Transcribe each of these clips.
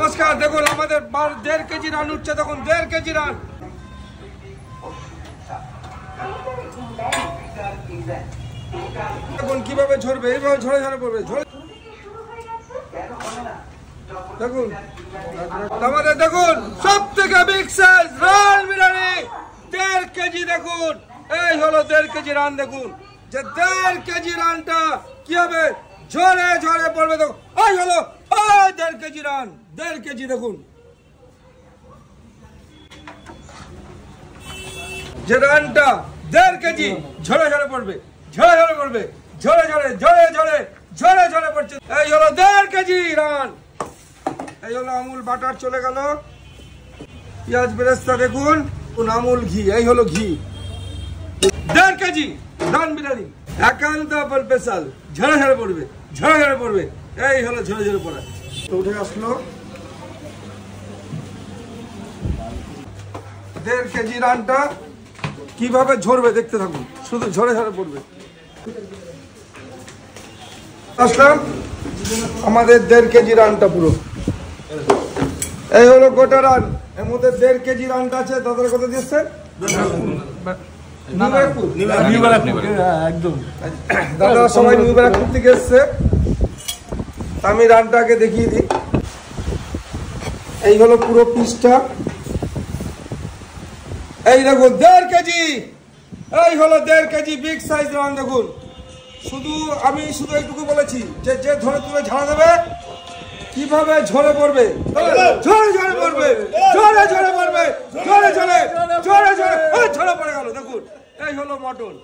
নমস্কার, দেখুন আমাদের 1.5 কেজি রান উঠছে, দেখুন 1.5 কেজি রান। দেখুন কিভাবে ঝরবে, এইভাবে ঝরে ঝরে পড়বে। দেখুন আমাদের দেখুন সব থেকে big size run biryani 1.5 KG. দেখুন এই হলো 1.5 কেজি রান। দেখুন যে 1.5 কেজি রানটা কি হবে, ঝরে ঝরে পড়বে। দেখুন এই হলো 1.5 কেজি রান, 1.5 কেজি। দেখুন যে রানটা 1.5 কেজি ঝরে ঝরে পড়বে, ঝরে ঝরে পড়বে, ঝরে ঝরে ঝরে ঝরে ঝরে ঝরে পড়ছে। এই হলো 1.5 কেজি রান। এই হলো আমুল বাটার চলে গেল, পেঁয়াজ বেরেস্তা দেখুন, আমুল ঘি, এই হলো ঘি। 1.5 কেজি রান বিরিয়ানি একান্ত স্পেশাল, ঝরে ঝরে পড়বে, ঝরে ঝরে পড়বে। এই হলো ঝরে ঝরে পড়া। তো উঠে আসলো 1.5 কেজি রানটা কিভাবে ঝরবে দেখতে থাকুন, শুধু ঝরে ঝরে পড়বে। আসলাম আমাদের 1.5 কেজি রানটা পুরো, এই হলো গোটা রান। এর মধ্যে 1.5 কেজি রানটা আছে। দাদার কথা দিচ্ছে একদম, দাদা সবাই নিউ ব্যারাকপুর থেকে এসছে। আমি রানটাকে দেখিয়ে দিই। এই হলো পুরো পিসটা, এই দেখুন 1.5 কেজি। এই হলো 1.5 কেজি বিগ সাইজ রান। দেখুন আমি শুধু এইটুকু বলেছি যে যে ধরে তুলে ঝাড়া দেবে কিভাবে ঝরে পড়বে, ঝরে ঝরে পড়বে, ঝরে ঝরে পড়বে, ঝরে ঝরে ঝরে ঝরে ঝরে পড়ে গেল। দেখুন এই হলো মটন,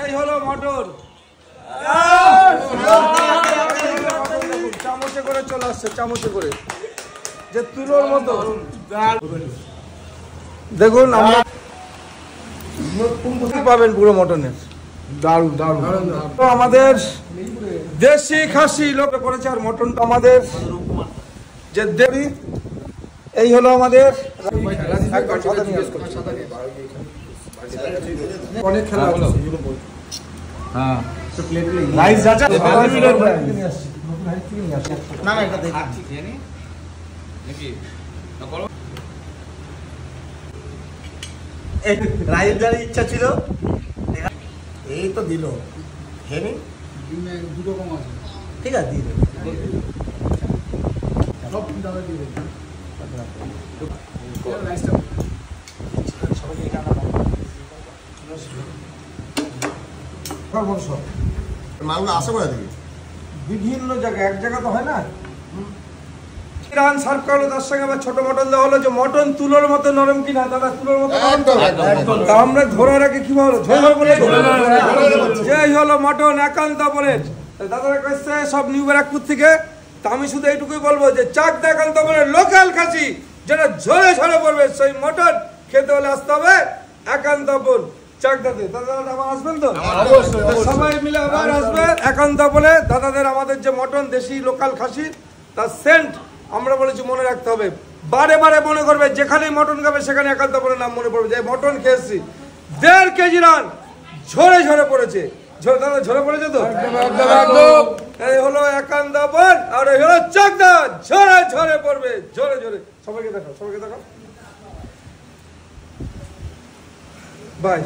এই হলো মটন। চামচে করে চলে আসছে, চামচে করে, যে তুলোর মতো। দেখুন আমরা পাবেন পুরো মটনের, দারুণ দারুণ। তো আমাদের দেশি খাসি লোক করেছে, আর মটনটা আমাদের যে দেবী। এই হলো আমাদের অনেক খেলা হলো। হ্যাঁ রাইস আছে না, না এটা দেখি নাকি রাইস দেওয়ার ইচ্ছা ছিল, এই তো দিল। খেয়ে দুটো কম আছে, ঠিক আছে দিয়ে দেবে। মালগুলো আসে করে দিবি বিভিন্ন জায়গায়, এক জায়গা তো হয় না। রান সার্ভ করলো, তার সঙ্গে আবার ছোট মটন দেওয়া হলো। যে মটন তুলোর মতো নরম কিনা দাদা, তুলোর মতো নরম তো। আমরা ধরার আগে কি হলো, যেই হলো মটন একান্ত বলেন। দাদারা কাছে সব নিউ ব্যারাকপুর থেকে। তা আমি শুধু এইটুকুই বলবো যে চাকদা একান্ত বলেন লোকাল খাসি যেটা ঝরে ঝরে পড়বে, সেই মটন খেতে হলে আসতে হবে একান্ত বল চাকদাতে। দাদা আবার আসবেন তো? সবাই মিলে আবার আসবে একান্ত বলে। দাদাদের আমাদের যে মটন দেশি লোকাল খাসি, তার সেন্ট আমরা বলেছি মনে রাখতে হবে। বারে বারে মনে করবে, যেখানেই মটন খাবে সেখানে একান্ত বলে নাম মনে পড়বে, যে মটন খেয়েছি। 1.5 কেজি রান ঝরে ঝরে পড়েছে, দাদা ঝরে পড়েছে তো একদম। এই হলো একান্ত বল, আর এই হলো চাকদা, ঝরে ঝরে পড়বে, ঝরে ঝরে। সবাইকে দেখাও, সবাইকে দেখাও, বাই।